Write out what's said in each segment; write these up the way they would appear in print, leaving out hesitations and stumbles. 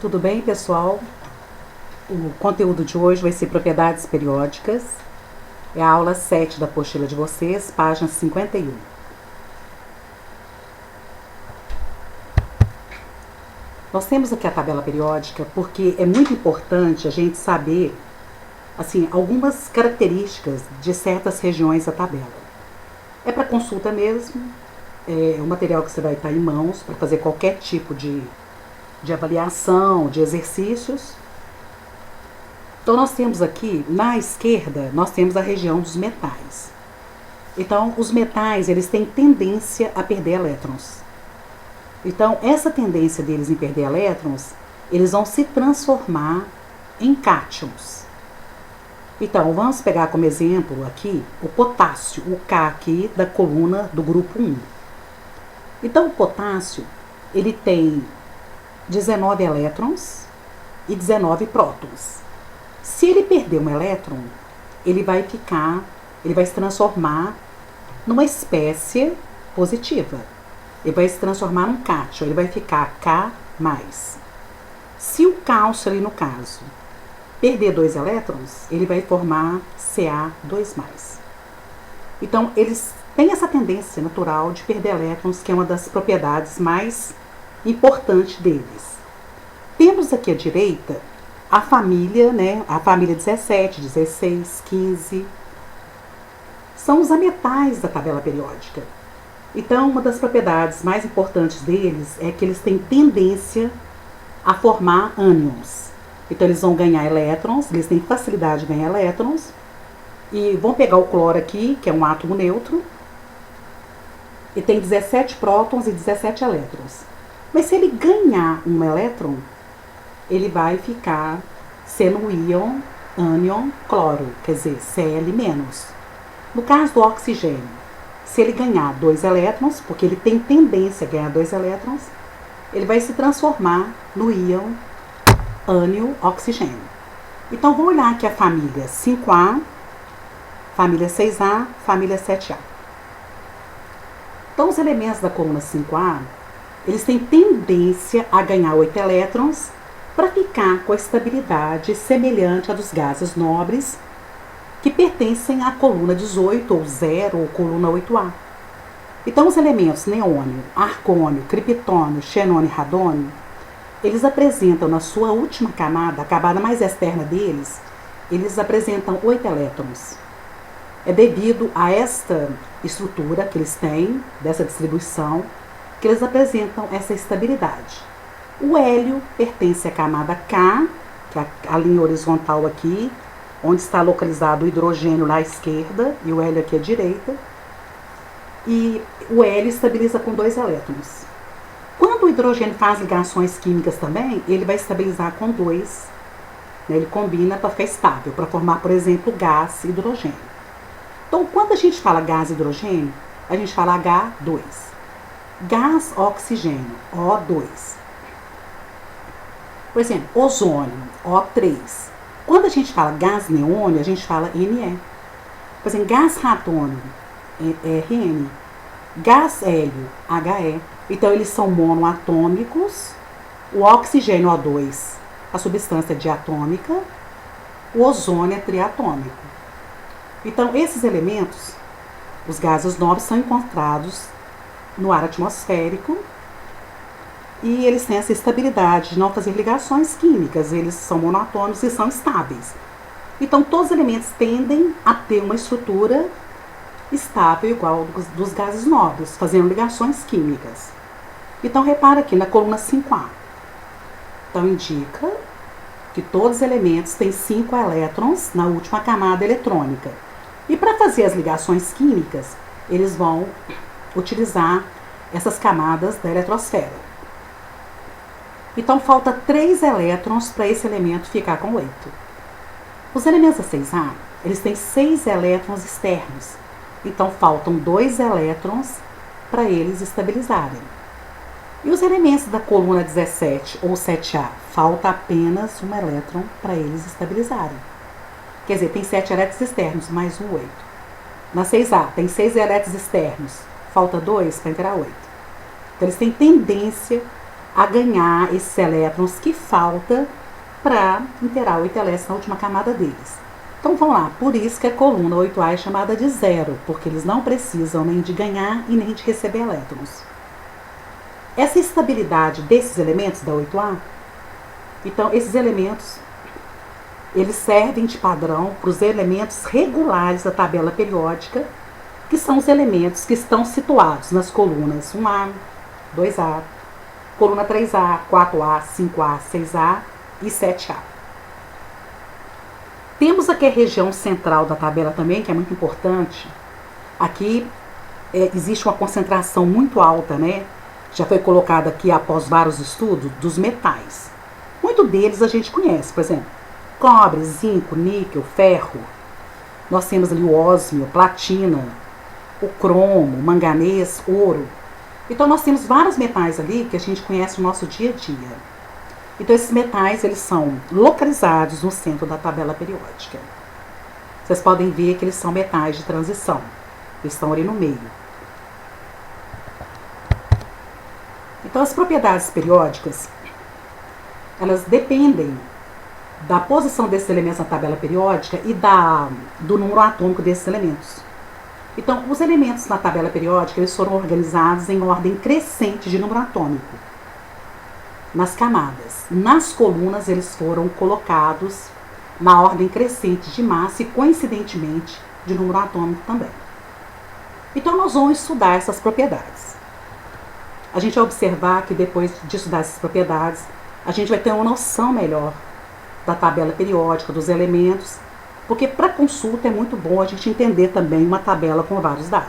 Tudo bem, pessoal? O conteúdo de hoje vai ser propriedades periódicas. É a aula 7 da apostila de vocês, página 51. Nós temos aqui a tabela periódica porque é muito importante a gente saber algumas características de certas regiões da tabela. É para consulta mesmo, é um material que você vai estar em mãos para fazer qualquer tipo de avaliação, de exercícios. Então, nós temos aqui, na esquerda, nós temos a região dos metais. Então, os metais, eles têm tendência a perder elétrons. Então, essa tendência deles em perder elétrons, eles vão se transformar em cátions. Então, vamos pegar como exemplo aqui o potássio, o K aqui da coluna do grupo 1. Então, o potássio, ele tem 19 elétrons e 19 prótons. Se ele perder um elétron, ele vai se transformar numa espécie positiva. Ele vai se transformar num cátion, ele vai ficar K+. Se o cálcio ali no caso perder 2 elétrons, ele vai formar Ca2+. Então, eles têm essa tendência natural de perder elétrons, que é uma das propriedades mais importantes deles. Temos aqui à direita a família, A família 17, 16, 15. São os ametais da tabela periódica. Então, uma das propriedades mais importantes deles é que eles têm tendência a formar ânions. Então, eles vão ganhar elétrons, eles têm facilidade de ganhar elétrons. E vão pegar o cloro aqui, que é um átomo neutro, e tem 17 prótons e 17 elétrons. Mas se ele ganhar um elétron, ele vai ficar sendo o íon, ânion, cloro, quer dizer, Cl-. No caso do oxigênio, se ele ganhar 2 elétrons, porque ele tem tendência a ganhar 2 elétrons, ele vai se transformar no íon, ânio, oxigênio. Então, vamos olhar aqui a família 5A, família 6A, família 7A. Então, os elementos da coluna 5A, eles têm tendência a ganhar 8 elétrons para ficar com a estabilidade semelhante à dos gases nobres que pertencem à coluna 18 ou 0 ou coluna 8A. Então, os elementos neônio, argônio, criptônio, xenônio e radônio, eles apresentam na sua última camada, a camada mais externa deles, eles apresentam 8 elétrons. É devido a esta estrutura que eles têm, dessa distribuição, que eles apresentam essa estabilidade. O hélio pertence à camada K, que é a linha horizontal aqui, onde está localizado o hidrogênio na esquerda e o hélio aqui à direita. E o hélio estabiliza com 2 elétrons. Quando o hidrogênio faz ligações químicas também, ele vai estabilizar com 2. Ele combina para ficar estável, para formar, por exemplo, gás e hidrogênio. Então, quando a gente fala gás e hidrogênio, a gente fala H2. Gás, oxigênio, O2. Por exemplo, ozônio, O3. Quando a gente fala gás neônio, a gente fala Ne. Por exemplo, gás radônio, Rn. Gás hélio, He. Então, eles são monoatômicos. O oxigênio, O2, a substância diatômica. O ozônio é triatômico. Então, esses elementos, os gases nobres, são encontrados no ar atmosférico e eles têm essa estabilidade de não fazer ligações químicas, eles são monoatômicos e são estáveis. Então, todos os elementos tendem a ter uma estrutura estável igual dos gases nobres, fazendo ligações químicas. Então, repara aqui na coluna 5A. Então, indica que todos os elementos têm 5 elétrons na última camada eletrônica. E para fazer as ligações químicas, eles vão utilizar essas camadas da eletrosfera. Então, falta 3 elétrons para esse elemento ficar com 8. Os elementos da 6A, eles têm 6 elétrons externos. Então, faltam 2 elétrons para eles estabilizarem. E os elementos da coluna 17 ou 7A, falta apenas um elétron para eles estabilizarem. Quer dizer, tem 7 elétrons externos, mais um 8. Na 6A, tem 6 elétrons externos, falta 2 para entrar 8. Então, eles têm tendência a ganhar esses elétrons que falta para inteirar o 8 elétrons na última camada deles. Então vamos lá, por isso que a coluna 8A é chamada de zero, porque eles não precisam nem de ganhar e nem de receber elétrons. Essa estabilidade desses elementos da 8A, então esses elementos, eles servem de padrão para os elementos regulares da tabela periódica, que são os elementos que estão situados nas colunas 1A, 2A, coluna 3A, 4A, 5A, 6A e 7A. Temos aqui a região central da tabela também, que é muito importante. Aqui existe uma concentração muito alta, né? Já foi colocada aqui após vários estudos dos metais. Muito deles a gente conhece, por exemplo, cobre, zinco, níquel, ferro. Nós temos ali o ósmio, platina, o cromo, manganês, ouro. Então nós temos vários metais ali que a gente conhece no nosso dia a dia. Então esses metais, eles são localizados no centro da tabela periódica. Vocês podem ver que eles são metais de transição. Eles estão ali no meio. Então as propriedades periódicas, elas dependem da posição desses elementos na tabela periódica e do número atômico desses elementos. Então, os elementos na tabela periódica, eles foram organizados em ordem crescente de número atômico. Nas camadas. Nas colunas, eles foram colocados na ordem crescente de massa e, coincidentemente, de número atômico também. Então, nós vamos estudar essas propriedades. A gente vai observar que depois de estudar essas propriedades, a gente vai ter uma noção melhor da tabela periódica, dos elementos, porque para consulta é muito bom a gente entender também uma tabela com vários dados.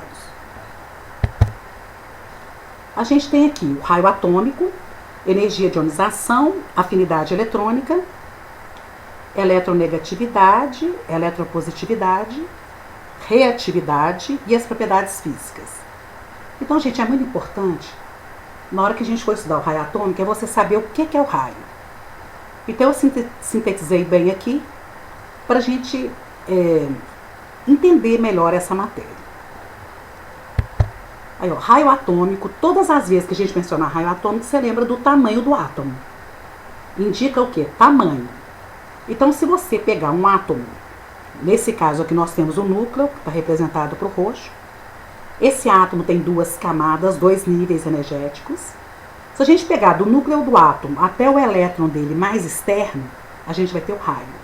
A gente tem aqui o raio atômico, energia de ionização, afinidade eletrônica, eletronegatividade, eletropositividade, reatividade e as propriedades físicas. Então, gente, é muito importante, na hora que a gente for estudar o raio atômico, é você saber o que é o raio. Então, eu sintetizei bem aqui para a gente entender melhor essa matéria. Aí, ó, raio atômico, todas as vezes que a gente mencionar raio atômico, você lembra do tamanho do átomo. Indica o quê? Tamanho. Então, se você pegar um átomo, nesse caso aqui nós temos o núcleo, que está representado por roxo. Esse átomo tem duas camadas, dois níveis energéticos. Se a gente pegar do núcleo do átomo até o elétron dele mais externo, a gente vai ter o raio.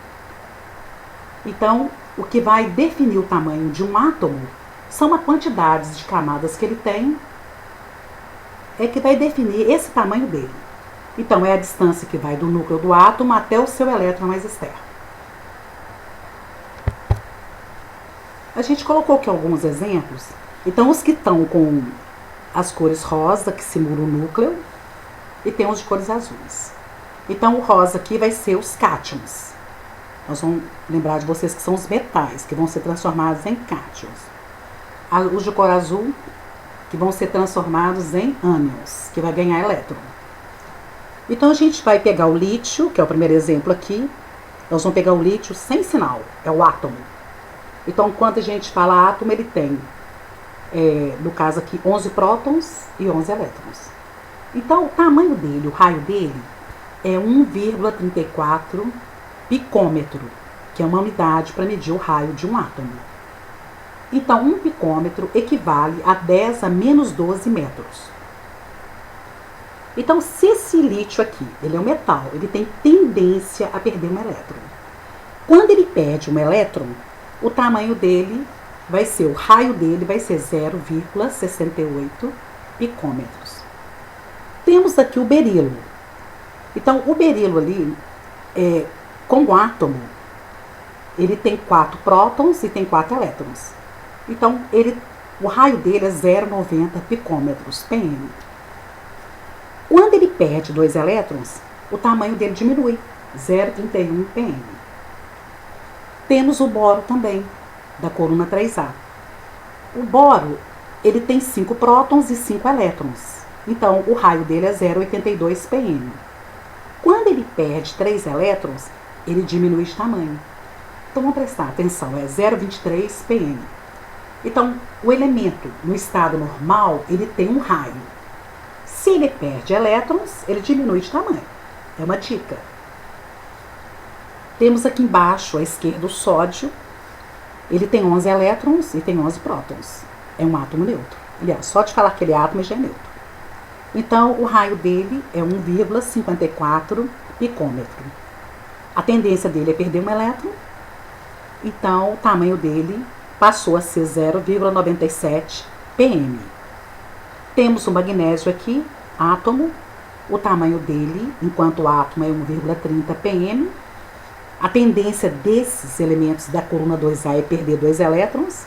Então, o que vai definir o tamanho de um átomo são as quantidades de camadas que ele tem, é que vai definir esse tamanho dele. Então, é a distância que vai do núcleo do átomo até o seu elétron mais externo. A gente colocou aqui alguns exemplos. Então, os que estão com as cores rosa, que simulam o núcleo, e tem os de cores azuis. Então, o rosa aqui vai ser os cátions. Nós vamos lembrar de vocês que são os metais, que vão ser transformados em cátions. Os de cor azul, que vão ser transformados em ânions, que vai ganhar elétron. Então, a gente vai pegar o lítio, que é o primeiro exemplo aqui. Nós vamos pegar o lítio sem sinal, é o átomo. Então, quando a gente fala átomo, ele tem, no caso aqui, 11 prótons e 11 elétrons. Então, o tamanho dele, o raio dele, é 1,34 picômetro, que é uma unidade para medir o raio de um átomo. Então, um picômetro equivale a 10 a menos 12 metros. Então, se esse lítio aqui, ele é um metal, ele tem tendência a perder um elétron. Quando ele perde um elétron, o tamanho dele vai ser, o raio dele vai ser 0,68 picômetros. Temos aqui o berilo. Então, o berilo ali, como átomo, ele tem 4 prótons e tem 4 elétrons. Então, o raio dele é 0,90 picômetros, pm. Quando ele perde 2 elétrons, o tamanho dele diminui, 0,31 pm. Temos o boro também, da coluna 3A. O boro, ele tem 5 prótons e 5 elétrons. Então, o raio dele é 0,82 pm. Quando ele perde 3 elétrons, ele diminui de tamanho. Então, vamos prestar atenção, é 0,23 pm. Então, o elemento, no estado normal, ele tem um raio. Se ele perde elétrons, ele diminui de tamanho. É uma dica. Temos aqui embaixo, à esquerda, o sódio. Ele tem 11 elétrons e tem 11 prótons. É um átomo neutro. Aliás, só de falar que ele é átomo, já é neutro. Então, o raio dele é 1,54 picômetro. A tendência dele é perder um elétron. Então, o tamanho dele passou a ser 0,97 pm. Temos o magnésio aqui, átomo. O tamanho dele, enquanto o átomo é 1,30 pm. A tendência desses elementos da coluna 2A é perder 2 elétrons.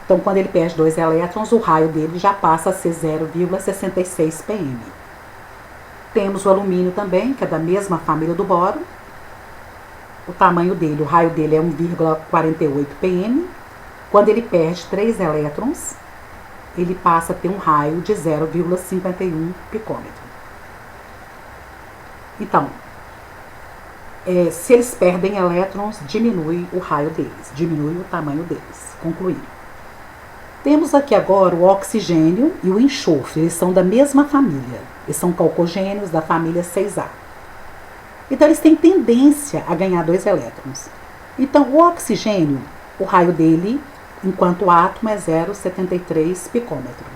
Então, quando ele perde 2 elétrons, o raio dele já passa a ser 0,66 pm. Temos o alumínio também, que é da mesma família do boro. O tamanho dele, o raio dele é 1,48 pm. Quando ele perde 3 elétrons, ele passa a ter um raio de 0,51 picômetro. Então, se eles perdem elétrons, diminui o raio deles, diminui o tamanho deles. Concluído. Temos aqui agora o oxigênio e o enxofre, eles são da mesma família. Eles são calcogênios da família 6A. Então, eles têm tendência a ganhar 2 elétrons. Então, o oxigênio, o raio dele, enquanto o átomo é 0,73 picômetro.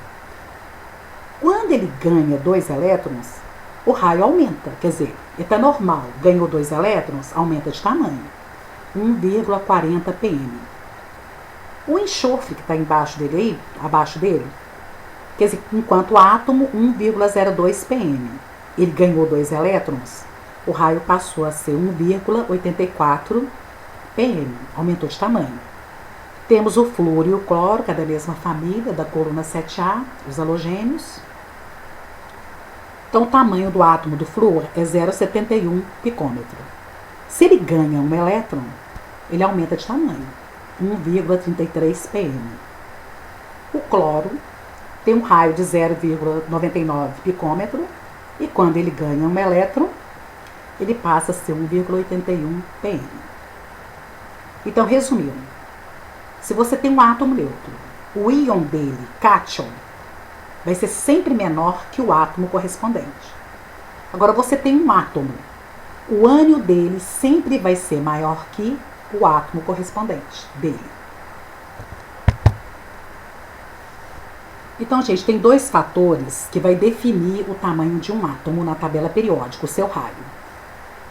Quando ele ganha 2 elétrons, o raio aumenta. Quer dizer, ele está normal, ganhou 2 elétrons, aumenta de tamanho. 1,40 pm. O enxofre que está embaixo dele aí, abaixo dele, quer dizer, enquanto o átomo 1,02 pm, ele ganhou 2 elétrons, o raio passou a ser 1,84 pm, aumentou de tamanho. Temos o flúor e o cloro, que é da mesma família, da coluna 7A, os halogênios. Então, o tamanho do átomo do flúor é 0,71 picômetro. Se ele ganha um elétron, ele aumenta de tamanho. 1,33 pm. O cloro tem um raio de 0,99 picômetro e quando ele ganha um elétron, ele passa a ser 1,81 pm. Então, resumindo, se você tem um átomo neutro, o íon dele, cátion, vai ser sempre menor que o átomo correspondente. Agora, você tem um átomo, o ânion dele sempre vai ser maior que o átomo correspondente dele. Então, gente, tem 2 fatores que vai definir o tamanho de um átomo na tabela periódica, o seu raio.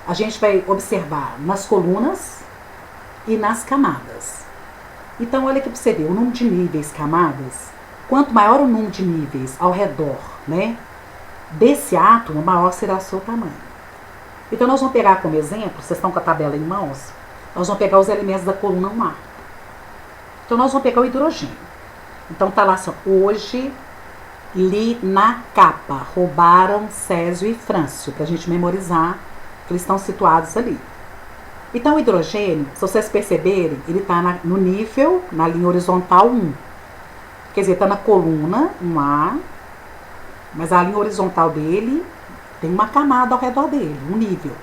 A gente vai observar nas colunas e nas camadas. Então, olha aqui para você ver, o número de níveis, camadas, quanto maior o número de níveis ao redor, né, desse átomo, maior será o seu tamanho. Então, nós vamos pegar como exemplo, vocês estão com a tabela em mãos, nós vamos pegar os elementos da coluna 1A. Então, nós vamos pegar o hidrogênio. Então, tá lá assim, hoje li na capa, roubaram Césio e Frâncio, para a gente memorizar que eles estão situados ali. Então, o hidrogênio, se vocês perceberem, ele está no nível, na linha horizontal 1. Quer dizer, está na coluna 1A, mas a linha horizontal dele tem uma camada ao redor dele, um nível.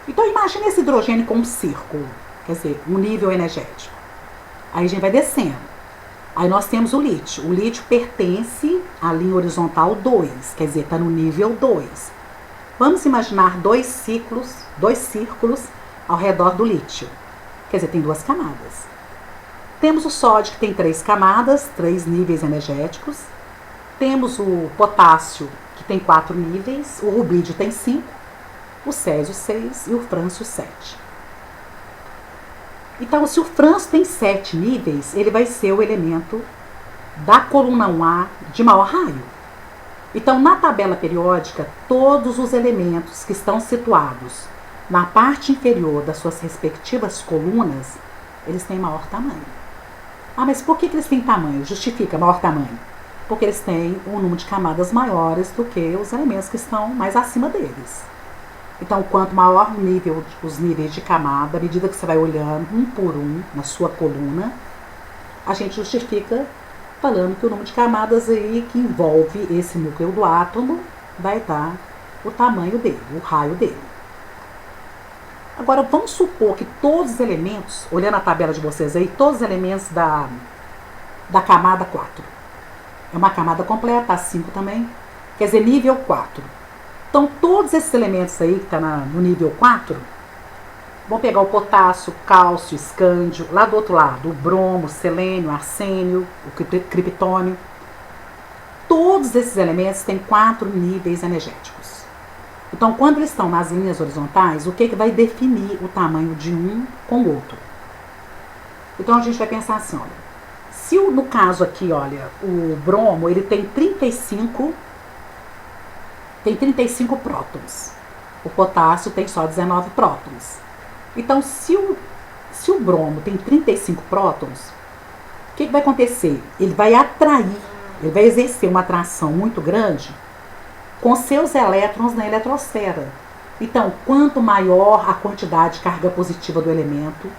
Então, imagine esse hidrogênio como um círculo, quer dizer, um nível energético. Aí a gente vai descendo. Aí nós temos o lítio. O lítio pertence à linha horizontal 2, quer dizer, está no nível 2. Vamos imaginar 2 círculos ao redor do lítio. Quer dizer, tem 2 camadas. Temos o sódio, que tem 3 camadas, 3 níveis energéticos. Temos o potássio, que tem 4 níveis. O rubídio tem 5. O césio 6 e o frâncio 7. Então, se o frâncio tem 7 níveis, ele vai ser o elemento da coluna 1A de maior raio. Então, na tabela periódica, todos os elementos que estão situados na parte inferior das suas respectivas colunas, eles têm maior tamanho. Ah, mas por que eles têm tamanho? Justifica maior tamanho. Porque eles têm um número de camadas maiores do que os elementos que estão mais acima deles. Então, quanto maior o nível, os níveis de camada, à medida que você vai olhando um por um na sua coluna, a gente justifica falando que o número de camadas aí que envolve esse núcleo do átomo vai dar o tamanho dele, o raio dele. Agora, vamos supor que todos os elementos, olhando a tabela de vocês aí, todos os elementos da camada 4. É uma camada completa, a 5 também. quer dizer, nível 4. Então, todos esses elementos aí que estão no nível 4, vamos pegar o potássio, cálcio, escândio, lá do outro lado, o bromo, o selênio, o arsênio, o criptônio. Todos esses elementos têm 4 níveis energéticos. Então, quando eles estão nas linhas horizontais, o que vai definir o tamanho de um com o outro? Então, a gente vai pensar assim, olha, se no caso aqui, olha, o bromo, ele tem 35 prótons. O potássio tem só 19 prótons. Então, se o bromo tem 35 prótons, o que vai acontecer? Ele vai atrair, ele vai exercer uma atração muito grande com seus elétrons na eletrosfera. Então, quanto maior a quantidade de carga positiva do elemento,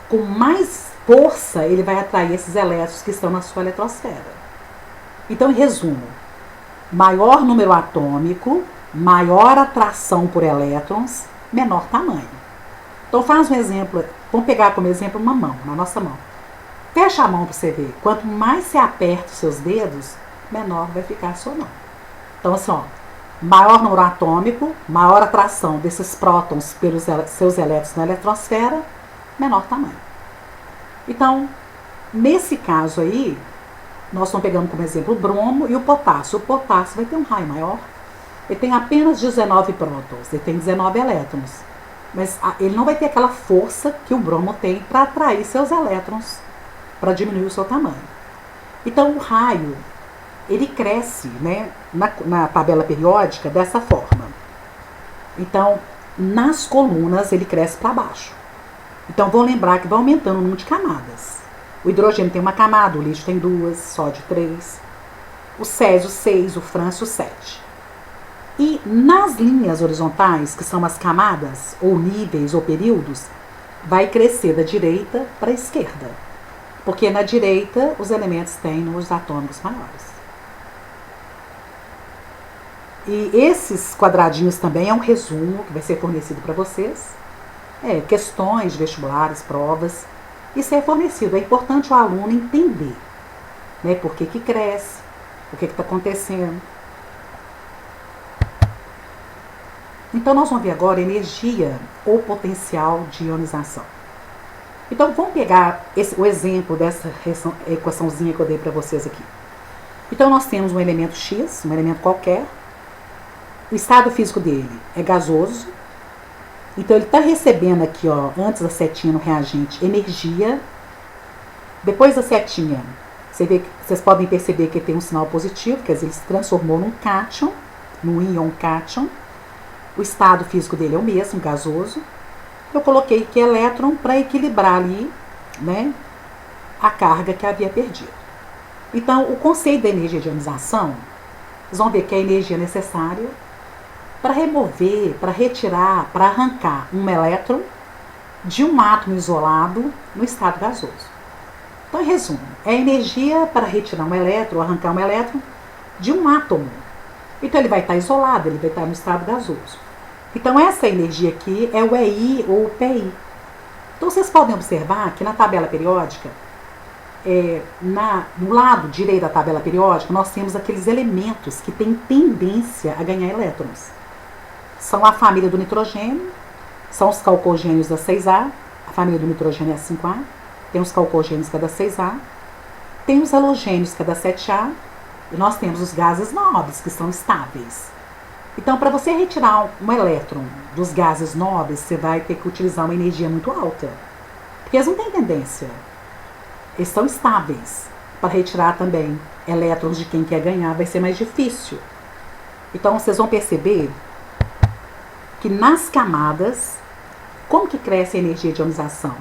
com mais força ele vai atrair esses elétrons que estão na sua eletrosfera. Então, em resumo, maior número atômico, maior atração por elétrons, menor tamanho. Então, faz um exemplo, vamos pegar como exemplo uma mão, na nossa mão. Fecha a mão para você ver. Quanto mais você aperta os seus dedos, menor vai ficar a sua mão. Então, assim, ó, maior número atômico, maior atração desses prótons pelos seus elétrons na eletrosfera, menor tamanho. Então, nesse caso aí, nós estamos pegando como exemplo o bromo e o potássio. O potássio vai ter um raio maior. Ele tem apenas 19 prótons, ele tem 19 elétrons. Mas ele não vai ter aquela força que o bromo tem para atrair seus elétrons, para diminuir o seu tamanho. Então, o raio, ele cresce, né, na tabela periódica dessa forma. Então, nas colunas, ele cresce para baixo. Então, vou lembrar que vai aumentando o número de camadas. O hidrogênio tem uma camada, o lítio tem 2, sódio 3, o césio 6, o frâncio 7. E nas linhas horizontais, que são as camadas, ou níveis, ou períodos, vai crescer da direita para a esquerda. Porque na direita, os elementos têm números atômicos maiores. E esses quadradinhos também é um resumo que vai ser fornecido para vocês. Questões de vestibulares, provas. Isso é fornecido. É importante o aluno entender, né, por que cresce, o que está acontecendo. Então, nós vamos ver agora energia ou potencial de ionização. Então, vamos pegar o exemplo dessa equaçãozinha que eu dei para vocês aqui. Então, nós temos um elemento X, um elemento qualquer. O estado físico dele é gasoso. Então, ele está recebendo aqui, ó, antes da setinha no reagente, energia. Depois da setinha, vocês podem perceber que ele tem um sinal positivo, quer dizer, ele se transformou num cátion, num íon cátion. O estado físico dele é o mesmo, gasoso. Eu coloquei aqui elétron para equilibrar ali, né, a carga que havia perdido. Então, o conceito da energia de ionização, vocês vão ver que é a energia necessária para remover, para retirar, para arrancar um elétron de um átomo isolado no estado gasoso. Então, em resumo, é a energia para retirar um elétron, arrancar um elétron de um átomo. Então, ele vai estar isolado, ele vai estar no estado gasoso. Então, essa energia aqui é o EI ou o PI. Então, vocês podem observar que na tabela periódica, no lado direito da tabela periódica, nós temos aqueles elementos que têm tendência a ganhar elétrons. São a família do nitrogênio, são os calcogênios da 6A, a família do nitrogênio é a 5A, tem os calcogênios que é da 6A, tem os halogênios que é da 7A, e nós temos os gases nobres, que são estáveis. Então, para você retirar um elétron dos gases nobres, você vai ter que utilizar uma energia muito alta, porque eles não têm tendência, eles são estáveis. Para retirar também elétrons de quem quer ganhar vai ser mais difícil. Então, vocês vão perceber que nas camadas, como que cresce a energia de ionização?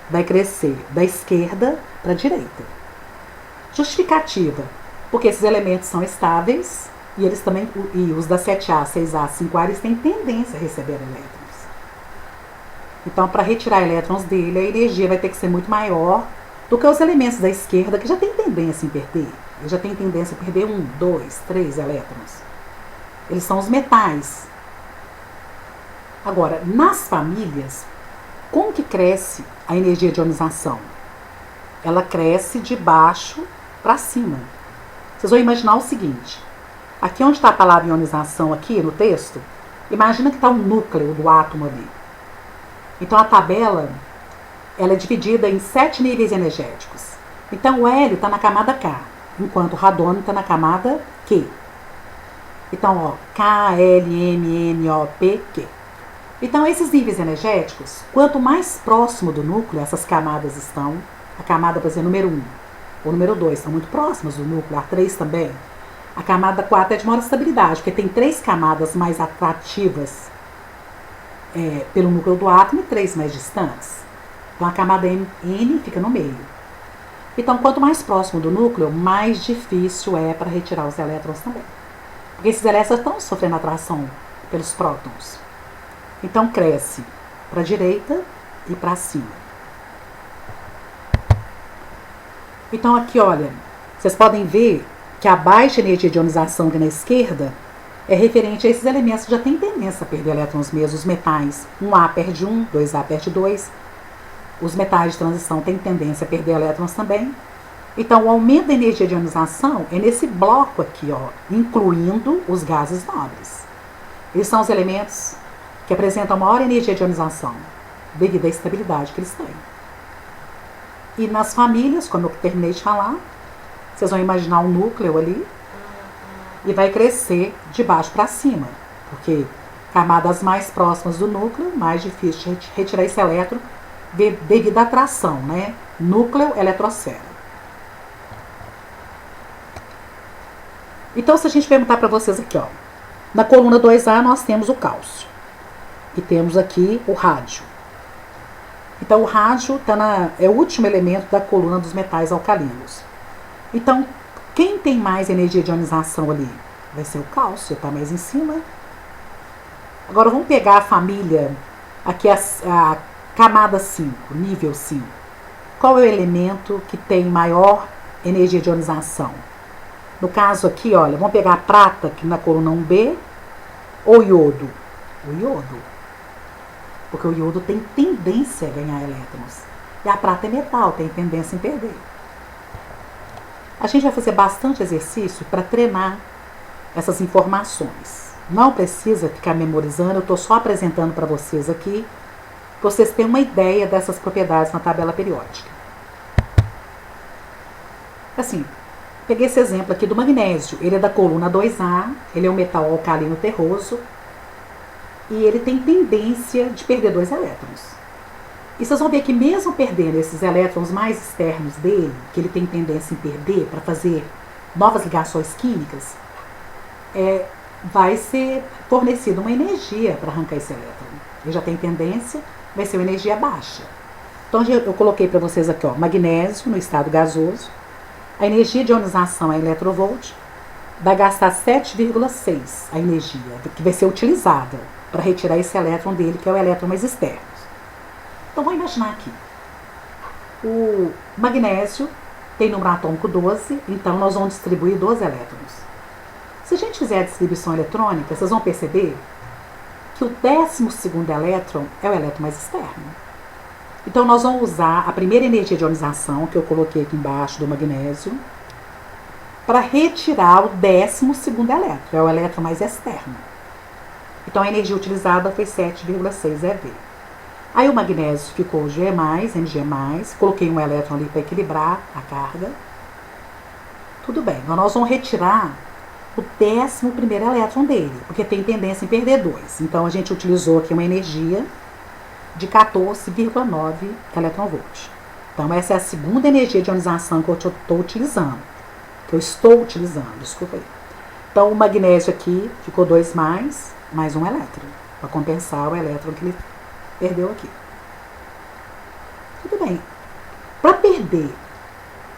Vai crescer da esquerda para a direita. Justificativa, porque esses elementos são estáveis e eles também, e os da 7A, 6A, 5A, eles têm tendência a receber elétrons. Então, para retirar elétrons dele, a energia vai ter que ser muito maior do que os elementos da esquerda, que já tem tendência em perder. Eles já têm tendência a perder 1, 2, 3 elétrons. Eles são os metais. Agora, nas famílias, como que cresce a energia de ionização? Ela cresce de baixo para cima. Vocês vão imaginar o seguinte: Aqui onde está a palavra ionização aqui no texto, imagina que está um núcleo do átomo ali. Então a tabela ela é dividida em 7 níveis energéticos. Então o hélio está na camada K, enquanto o radônio está na camada Q. Então, ó, K, L, M, N, O, P, Q. Então esses níveis energéticos, quanto mais próximo do núcleo essas camadas estão, a camada, por exemplo, número 1 ou número 2 são muito próximas do núcleo, a 3 também. A camada 4 é de maior estabilidade, porque tem 3 camadas mais atrativas pelo núcleo do átomo e 3 mais distantes. Então a camada N fica no meio. Então, quanto mais próximo do núcleo, mais difícil é para retirar os elétrons também. Porque esses elétrons estão sofrendo atração pelos prótons. Então cresce para a direita e para cima. Então aqui, olha, vocês podem ver que a baixa energia de ionização aqui na esquerda é referente a esses elementos que já têm tendência a perder elétrons mesmo, os metais. 1A perde 1, 2A perde 2. Os metais de transição têm tendência a perder elétrons também. Então, o aumento da energia de ionização é nesse bloco aqui, ó, incluindo os gases nobres. Eles são os elementos que apresentam maior energia de ionização, devido à estabilidade que eles têm. E nas famílias, como eu terminei de falar, vocês vão imaginar um núcleo ali e vai crescer de baixo para cima, porque camadas mais próximas do núcleo, mais difícil de retirar esse elétron devido à atração, né? Núcleo eletrosfera. Então, se a gente perguntar para vocês aqui, ó, na coluna 2A nós temos o cálcio e temos aqui o rádio. Então, o rádio é o último elemento da coluna dos metais alcalinos. Então, quem tem mais energia de ionização ali? Vai ser o cálcio, está mais em cima. Agora, vamos pegar a família, aqui a camada 5, nível 5. Qual é o elemento que tem maior energia de ionização? No caso aqui, olha, vamos pegar a prata, aqui na coluna 1B, ou iodo? O iodo. Porque o iodo tem tendência a ganhar elétrons. E a prata é metal, tem tendência em perder. A gente vai fazer bastante exercício para treinar essas informações. Não precisa ficar memorizando, eu estou só apresentando para vocês aqui, para vocês terem uma ideia dessas propriedades na tabela periódica. Assim, peguei esse exemplo aqui do magnésio. Ele é da coluna 2A, ele é um metal alcalino terroso e ele tem tendência de perder 2 elétrons. E vocês vão ver que mesmo perdendo esses elétrons mais externos dele, que ele tem tendência em perder para fazer novas ligações químicas, vai ser fornecida uma energia para arrancar esse elétron. Ele já tem tendência, vai ser uma energia baixa. Então eu coloquei para vocês aqui, ó, magnésio no estado gasoso. A energia de ionização é eletrovolt, vai gastar 7,6 a energia que vai ser utilizada para retirar esse elétron dele, que é o elétron mais externo. Então, vamos imaginar aqui. O magnésio tem número atômico 12, então nós vamos distribuir 12 elétrons. Se a gente fizer a distribuição eletrônica, vocês vão perceber que o 12º elétron é o elétron mais externo. Então, nós vamos usar a primeira energia de ionização, que eu coloquei aqui embaixo do magnésio, para retirar o 12º elétron, é o elétron mais externo. Então, a energia utilizada foi 7,6 eV. Aí o magnésio ficou G+, Mg+, coloquei um elétron ali para equilibrar a carga. Tudo bem, então nós vamos retirar o 11º elétron dele, porque tem tendência em perder 2. Então a gente utilizou aqui uma energia de 14,9 eletronvolt. Então essa é a segunda energia de ionização que eu estou utilizando. Desculpa aí. Então o magnésio aqui ficou 2+, mais um elétron, para compensar o elétron que ele perdeu aqui. Tudo bem. Para perder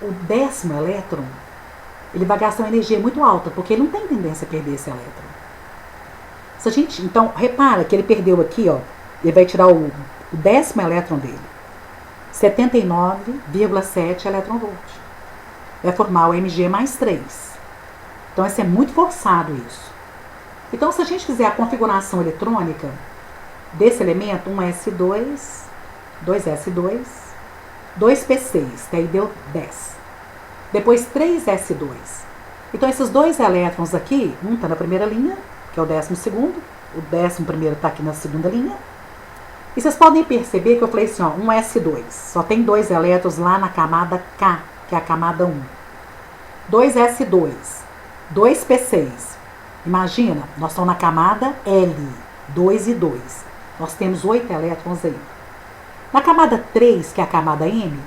o 10º elétron, ele vai gastar uma energia muito alta, porque ele não tem tendência a perder esse elétron. Se a gente, então, repara que ele perdeu aqui, ó, ele vai tirar o 10º elétron dele, 79,7 eletronvolt. Vai formar o Mg+3. Então, isso é muito forçado isso. Então, se a gente fizer a configuração eletrônica desse elemento, 1s2, 2s2, 2p6, que aí deu 10. Depois 3s2. Então, esses dois elétrons aqui, um está na primeira linha, que é o 12º, o 11º está aqui na segunda linha. E vocês podem perceber que eu falei assim, ó, um S2, só tem dois elétrons lá na camada K, que é a camada 1. 2S2, 2P6. Imagina, nós estamos na camada L, 2 e 2. Nós temos 8 elétrons aí. Na camada 3, que é a camada M,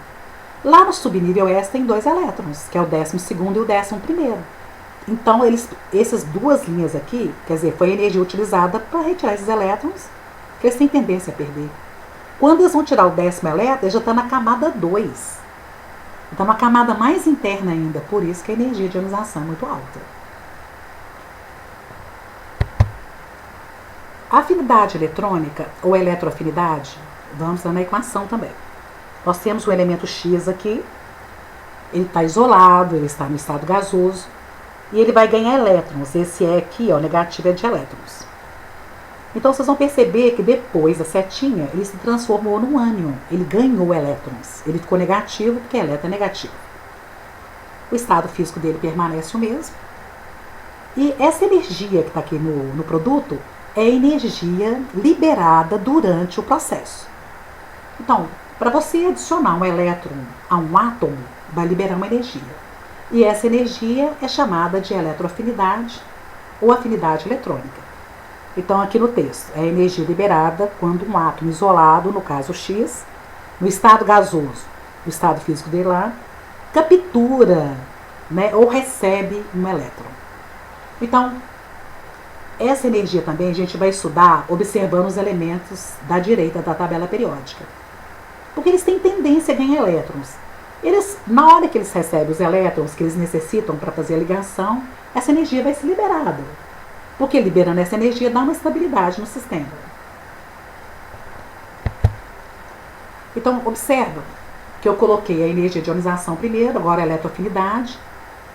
lá no subnível S tem 2 elétrons, que é o 12º e o 11º. Então, essas duas linhas aqui, quer dizer, foi a energia utilizada para retirar esses elétrons, que eles têm tendência a perder. Quando eles vão tirar o 10º elétron, eles já estão na camada 2. Então, uma camada mais interna ainda, por isso que a energia de ionização é muito alta. A afinidade eletrônica, ou eletroafinidade, vamos na equação também. Nós temos o elemento X aqui, ele está isolado, ele está no estado gasoso, e ele vai ganhar elétrons. Esse E aqui, ó, negativo é de elétrons. Então, vocês vão perceber que depois da setinha, ele se transformou num ânion. Ele ganhou elétrons. Ele ficou negativo, porque elétron é negativo. O estado físico dele permanece o mesmo. E essa energia que está aqui no produto é energia liberada durante o processo. Então, para você adicionar um elétron a um átomo, vai liberar uma energia. E essa energia é chamada de eletroafinidade ou afinidade eletrônica. Então, aqui no texto, é a energia liberada quando um átomo isolado, no caso X, no estado gasoso, no estado físico dele lá, captura, né, ou recebe um elétron. Então, essa energia também a gente vai estudar observando os elementos da direita da tabela periódica. Porque eles têm tendência a ganhar elétrons. Na hora que eles recebem os elétrons que eles necessitam para fazer a ligação, essa energia vai ser liberada. Porque liberando essa energia dá uma estabilidade no sistema. Então, observa que eu coloquei a energia de ionização primeiro, agora a eletroafinidade.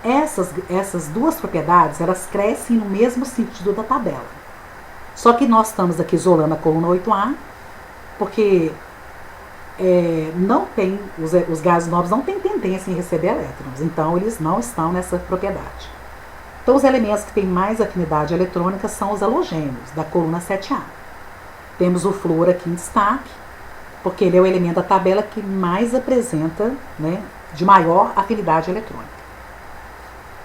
Essas duas propriedades, elas crescem no mesmo sentido da tabela. Só que nós estamos aqui isolando a coluna 8A, porque não tem, os gases nobres não têm tendência em receber elétrons, então eles não estão nessa propriedade. Então, os elementos que têm mais afinidade eletrônica são os halogênios, da coluna 7A. Temos o flúor aqui em destaque, porque ele é o elemento da tabela que mais apresenta, né, de maior afinidade eletrônica.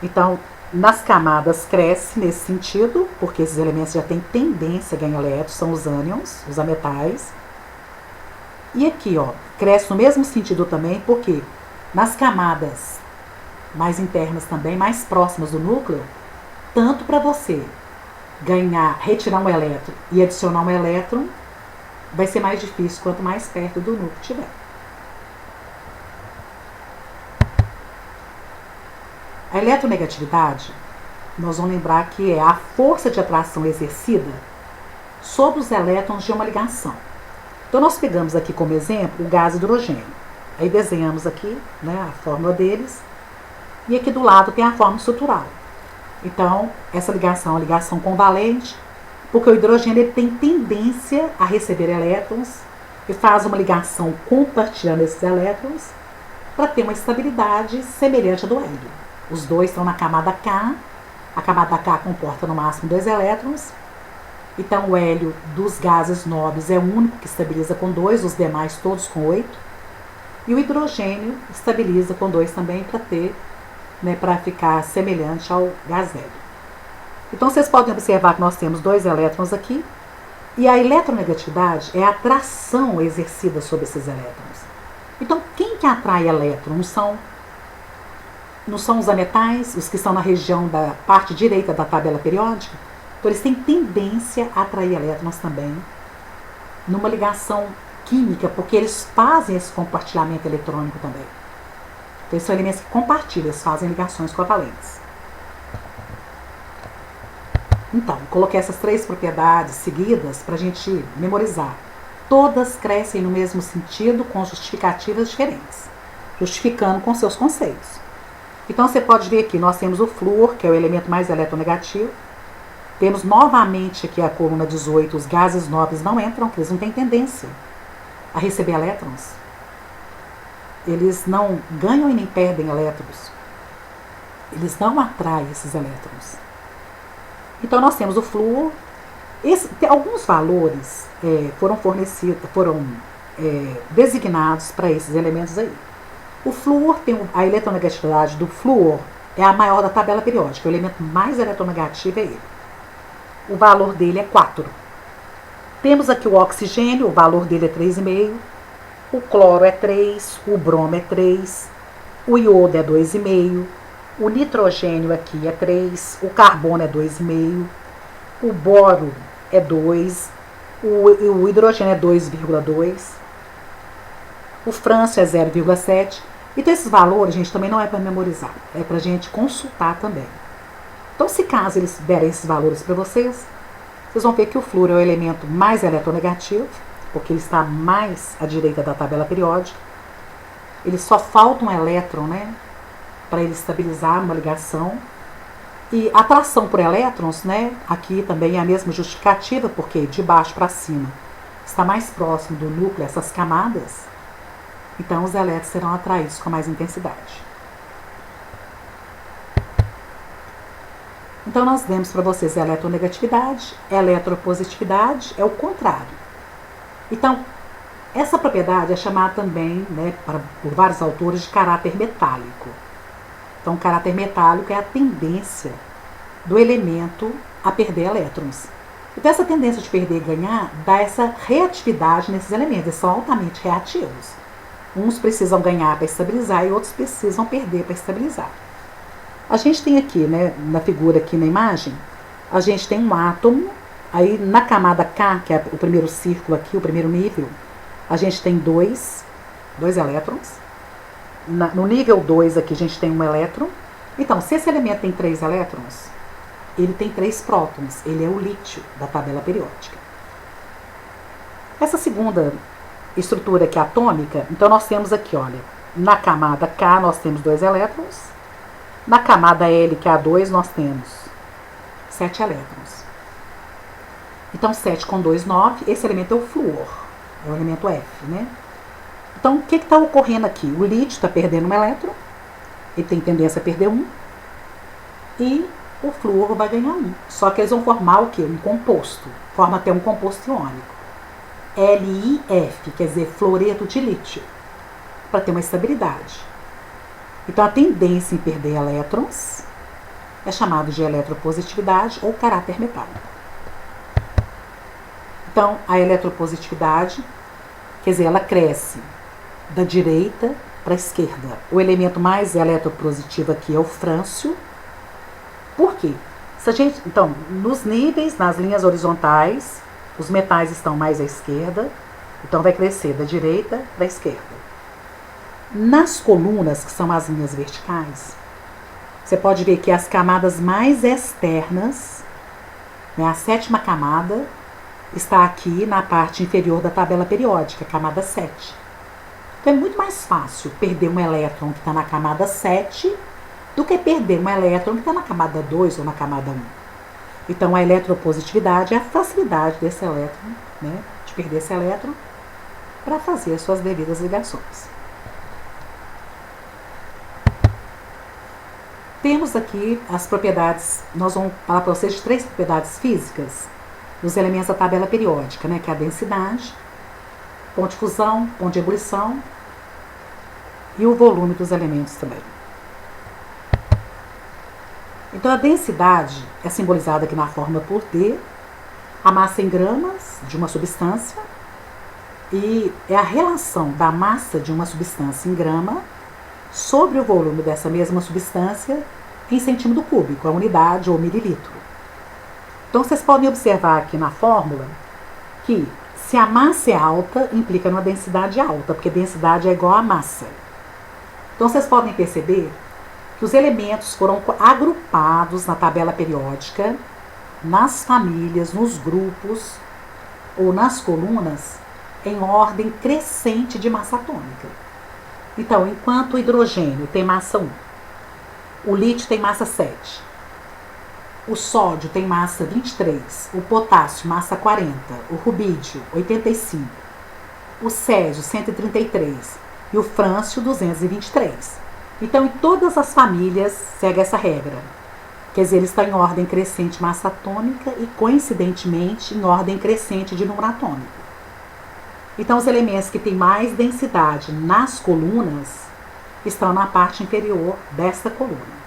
Então, nas camadas cresce nesse sentido, porque esses elementos já têm tendência a ganhar elétrons, são os ânions, os ametais. E aqui, ó, cresce no mesmo sentido também, porque nas camadas mais internas também, mais próximas do núcleo, tanto para você retirar um elétron e adicionar um elétron, vai ser mais difícil quanto mais perto do núcleo tiver. A eletronegatividade, nós vamos lembrar que é a força de atração exercida sobre os elétrons de uma ligação. Então, nós pegamos aqui como exemplo o gás hidrogênio. Aí desenhamos aqui, né, a fórmula deles. E aqui do lado tem a forma estrutural. Então, essa ligação é uma ligação covalente, porque o hidrogênio ele tem tendência a receber elétrons e faz uma ligação compartilhando esses elétrons para ter uma estabilidade semelhante à do hélio. Os dois estão na camada K. A camada K comporta no máximo 2 elétrons. Então, o hélio dos gases nobres é o único que estabiliza com 2, os demais todos com 8. E o hidrogênio estabiliza com 2 também para ter, né, para ficar semelhante ao gás hélio. Então, vocês podem observar que nós temos 2 elétrons aqui, e a eletronegatividade é a atração exercida sobre esses elétrons. Então, quem que atrai elétrons? Não são os ametais, os que estão na região da parte direita da tabela periódica? Então, eles têm tendência a atrair elétrons também, numa ligação química, porque eles fazem esse compartilhamento eletrônico também. Então, eles são elementos que compartilham, eles fazem ligações covalentes. Então, coloquei essas 3 propriedades seguidas para a gente memorizar. Todas crescem no mesmo sentido, com justificativas diferentes, justificando com seus conceitos. Então, você pode ver aqui, nós temos o flúor, que é o elemento mais eletronegativo. Temos novamente aqui a coluna 18, os gases nobres não entram, porque eles não têm tendência a receber elétrons. Eles não ganham e nem perdem elétrons. eles não atraem esses elétrons. Então nós temos o flúor. Alguns valores foram designados para esses elementos aí. O flúor a eletronegatividade do flúor é a maior da tabela periódica. O elemento mais eletronegativo é ele. O valor dele é 4. Temos aqui o oxigênio, o valor dele é 3,5. O cloro é 3, o bromo é 3, o iodo é 2,5, o nitrogênio aqui é 3, o carbono é 2,5, o boro é 2, o hidrogênio é 2,2, o frâncio é 0,7. Então esses valores, gente, também não é para memorizar, é para a gente consultar também. Então, se caso eles derem esses valores para vocês vão ver que o flúor é o elemento mais eletronegativo, porque ele está mais à direita da tabela periódica. Ele só falta um elétron, né, para ele estabilizar uma ligação. E a atração por elétrons, né, aqui também é a mesma justificativa, porque de baixo para cima está mais próximo do núcleo, essas camadas. Então, os elétrons serão atraídos com mais intensidade. Então, nós demos para vocês a eletronegatividade, a eletropositividade é o contrário. Então, essa propriedade é chamada também, né, por vários autores, de caráter metálico. Então, o caráter metálico é a tendência do elemento a perder elétrons. Então, essa tendência de perder e ganhar dá essa reatividade nesses elementos, eles são altamente reativos. Uns precisam ganhar para estabilizar e outros precisam perder para estabilizar. A gente tem aqui, né, na figura aqui na imagem, a gente tem um átomo, aí na camada K, que é o primeiro círculo aqui, o primeiro nível, a gente tem dois elétrons. No nível 2 aqui a gente tem um elétron. Então, se esse elemento tem 3 elétrons, ele tem 3 prótons, ele é o lítio da tabela periódica. Essa segunda estrutura aqui atômica, então nós temos aqui, olha, na camada K nós temos 2 elétrons. Na camada L, que é a 2, nós temos 7 elétrons. Então, 7 com 2, 9. Esse elemento é o flúor, é o elemento F, né? Então, o que está ocorrendo aqui? O lítio está perdendo um elétron, ele tem tendência a perder um, e o flúor vai ganhar um. Só que eles vão formar o quê? Um composto. Forma até um composto iônico. LiF, quer dizer, fluoreto de lítio, para ter uma estabilidade. Então, a tendência em perder elétrons é chamado de eletropositividade ou caráter metálico. Então, a eletropositividade, quer dizer, ela cresce da direita para a esquerda. O elemento mais eletropositivo aqui é o frâncio. Por quê? Então, nos níveis, nas linhas horizontais, os metais estão mais à esquerda, então vai crescer da direita para a esquerda. Nas colunas, que são as linhas verticais, você pode ver que as camadas mais externas, né, a 7ª camada, está aqui na parte inferior da tabela periódica, camada 7. Então é muito mais fácil perder um elétron que está na camada 7 do que perder um elétron que está na camada 2 ou na camada 1. Então a eletropositividade é a facilidade desse elétron, né, de perder esse elétron para fazer as suas devidas ligações. Temos aqui as propriedades, nós vamos falar para vocês de 3 propriedades físicas dos elementos da tabela periódica, né, que é a densidade, ponto de fusão, ponto de ebulição e o volume dos elementos também. Então, a densidade é simbolizada aqui na fórmula por D, a massa em gramas de uma substância, e é a relação da massa de uma substância em grama sobre o volume dessa mesma substância em centímetro cúbico, a unidade ou mililitro. Então, vocês podem observar aqui na fórmula que se a massa é alta, implica numa densidade alta, porque densidade é igual a massa. Então, vocês podem perceber que os elementos foram agrupados na tabela periódica, nas famílias, nos grupos ou nas colunas, em ordem crescente de massa atômica. Então, enquanto o hidrogênio tem massa 1, o lítio tem massa 7, o sódio tem massa 23, o potássio massa 40, o rubídio 85, o césio 133 e o frâncio 223. Então, em todas as famílias segue essa regra. Quer dizer, ele está em ordem crescente massa atômica e, coincidentemente, em ordem crescente de número atômico. Então, os elementos que têm mais densidade nas colunas estão na parte inferior desta coluna.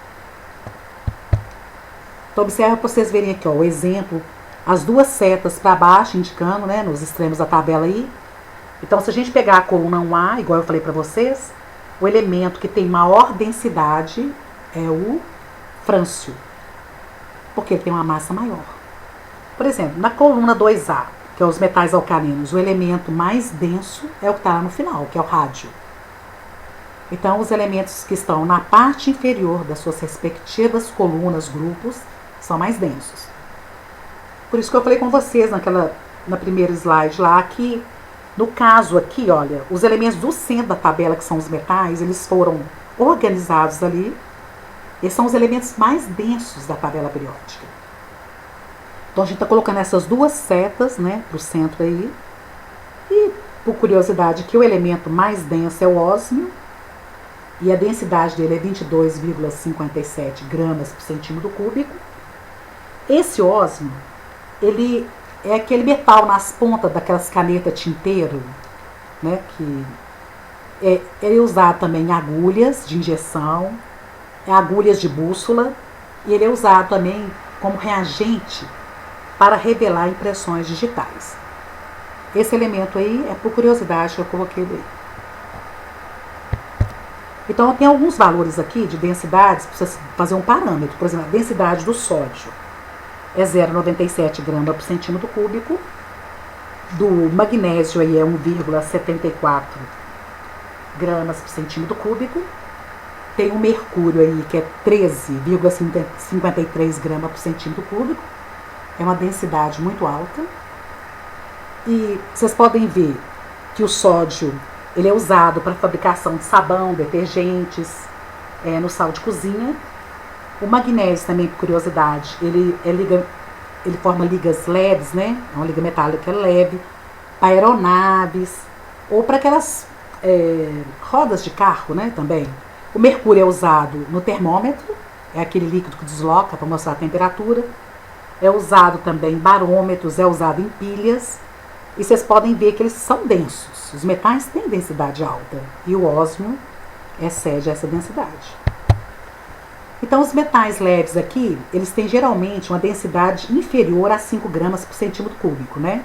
Então, observa para vocês verem aqui, ó, o exemplo, as duas setas para baixo, indicando, né, nos extremos da tabela aí. Então, se a gente pegar a coluna 1A, igual eu falei para vocês, o elemento que tem maior densidade é o frâncio, porque ele tem uma massa maior. Por exemplo, na coluna 2A, que é os metais alcalinos, o elemento mais denso é o que está lá no final, que é o rádio. Então, os elementos que estão na parte inferior das suas respectivas colunas, grupos, são mais densos. Por isso que eu falei com vocês na primeira slide lá, que no caso aqui, olha, os elementos do centro da tabela, que são os metais, eles foram organizados ali. Esses são os elementos mais densos da tabela periódica. Então, a gente está colocando essas duas setas, né, para o centro aí. E, por curiosidade, que o elemento mais denso é o ósmio. E a densidade dele é 22,57 gramas por centímetro cúbico. Esse ósmio, ele é aquele metal nas pontas daquelas canetas tinteiro, né, que é usado também em agulhas de injeção, agulhas de bússola, e ele é usado também como reagente para revelar impressões digitais. Esse elemento aí é por curiosidade que eu coloquei ele aí. Então, tem alguns valores aqui de densidades, para você fazer um parâmetro. Por exemplo, a densidade do sódio é 0,97 gramas por centímetro cúbico. Do magnésio aí é 1,74 gramas por centímetro cúbico. Tem o mercúrio aí, que é 13,53 gramas por centímetro cúbico. É uma densidade muito alta. E vocês podem ver que o sódio ele é usado para fabricação de sabão, detergentes, no sal de cozinha. O magnésio também, por curiosidade, ele forma ligas leves, né? É uma liga metálica leve, para aeronaves, ou para aquelas rodas de carro, né? Também. O mercúrio é usado no termômetro, é aquele líquido que desloca para mostrar a temperatura. É usado também em barômetros, é usado em pilhas. E vocês podem ver que eles são densos. Os metais têm densidade alta e o ósmio excede essa densidade. Então, os metais leves aqui, eles têm geralmente uma densidade inferior a 5 gramas por centímetro cúbico, né?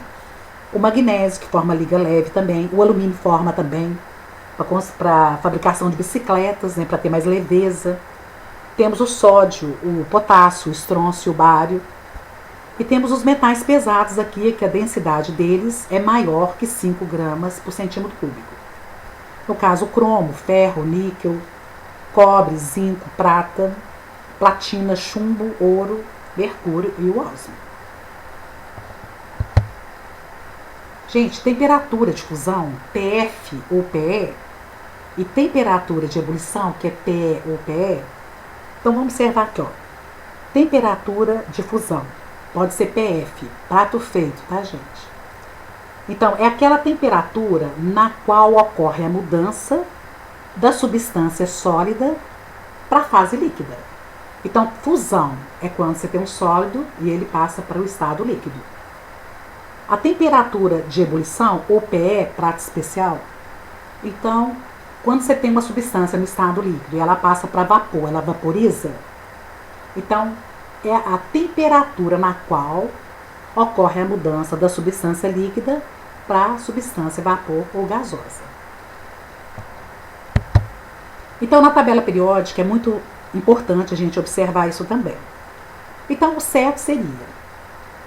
O magnésio, que forma liga leve também. O alumínio forma também para fabricação de bicicletas, né, para ter mais leveza. Temos o sódio, o potássio, o estrôncio, o bário. E temos os metais pesados aqui, que a densidade deles é maior que 5 gramas por centímetro cúbico. No caso, o cromo, ferro, níquel, cobre, zinco, prata, platina, chumbo, ouro, mercúrio e o ósmio. Gente, temperatura de fusão, PF ou PE, e temperatura de ebulição, que é PE ou PE. Então, vamos observar aqui, ó. Temperatura de fusão. Pode ser PF, prato feito, tá, gente? Então, é aquela temperatura na qual ocorre a mudança da substância sólida para a fase líquida. Então, fusão é quando você tem um sólido e ele passa para o estado líquido. A temperatura de ebulição, ou PE, prato especial, então, quando você tem uma substância no estado líquido e ela passa para vapor, ela vaporiza, então, é a temperatura na qual ocorre a mudança da substância líquida para a substância vapor ou gasosa. Então, na tabela periódica é muito importante a gente observar isso também. Então, o certo seria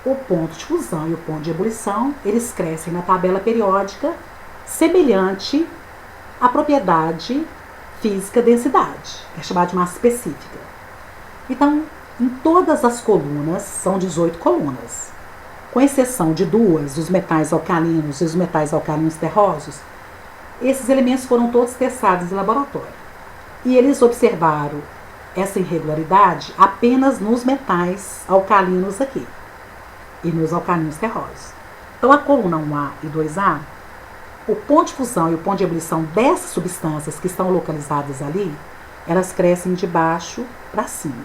o ponto de fusão e o ponto de ebulição, eles crescem na tabela periódica semelhante à propriedade física densidade, que é chamada de massa específica. Então, em todas as colunas, são 18 colunas, com exceção de duas, os metais alcalinos e os metais alcalinos terrosos, esses elementos foram todos testados em laboratório. E eles observaram essa irregularidade apenas nos metais alcalinos aqui e nos alcalinos terrosos. Então, a coluna 1A e 2A, o ponto de fusão e o ponto de ebulição dessas substâncias que estão localizadas ali elas crescem de baixo para cima.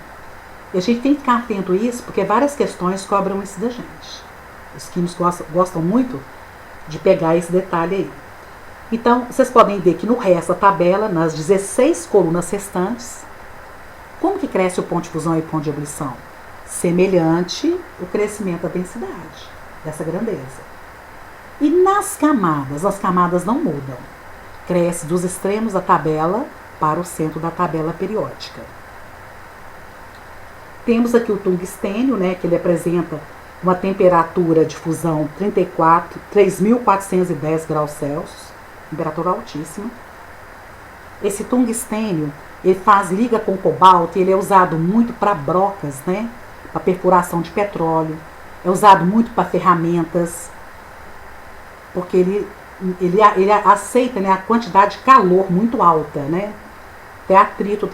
E a gente tem que ficar atento a isso, porque várias questões cobram isso da gente. Os químicos gostam muito de pegar esse detalhe aí. Então, vocês podem ver que no resto da tabela, nas 16 colunas restantes, como que cresce o ponto de fusão e o ponto de ebulição? Semelhante o crescimento da densidade, dessa grandeza. E nas camadas não mudam. Cresce dos extremos da tabela para o centro da tabela periódica. Temos aqui o tungstênio, né, que ele apresenta uma temperatura de fusão 3.410 graus Celsius, temperatura altíssima. Esse tungstênio, ele faz liga com cobalto e ele é usado muito para brocas, né, para perfuração de petróleo. É usado muito para ferramentas, porque ele aceita, né, a quantidade de calor muito alta, né, até atrito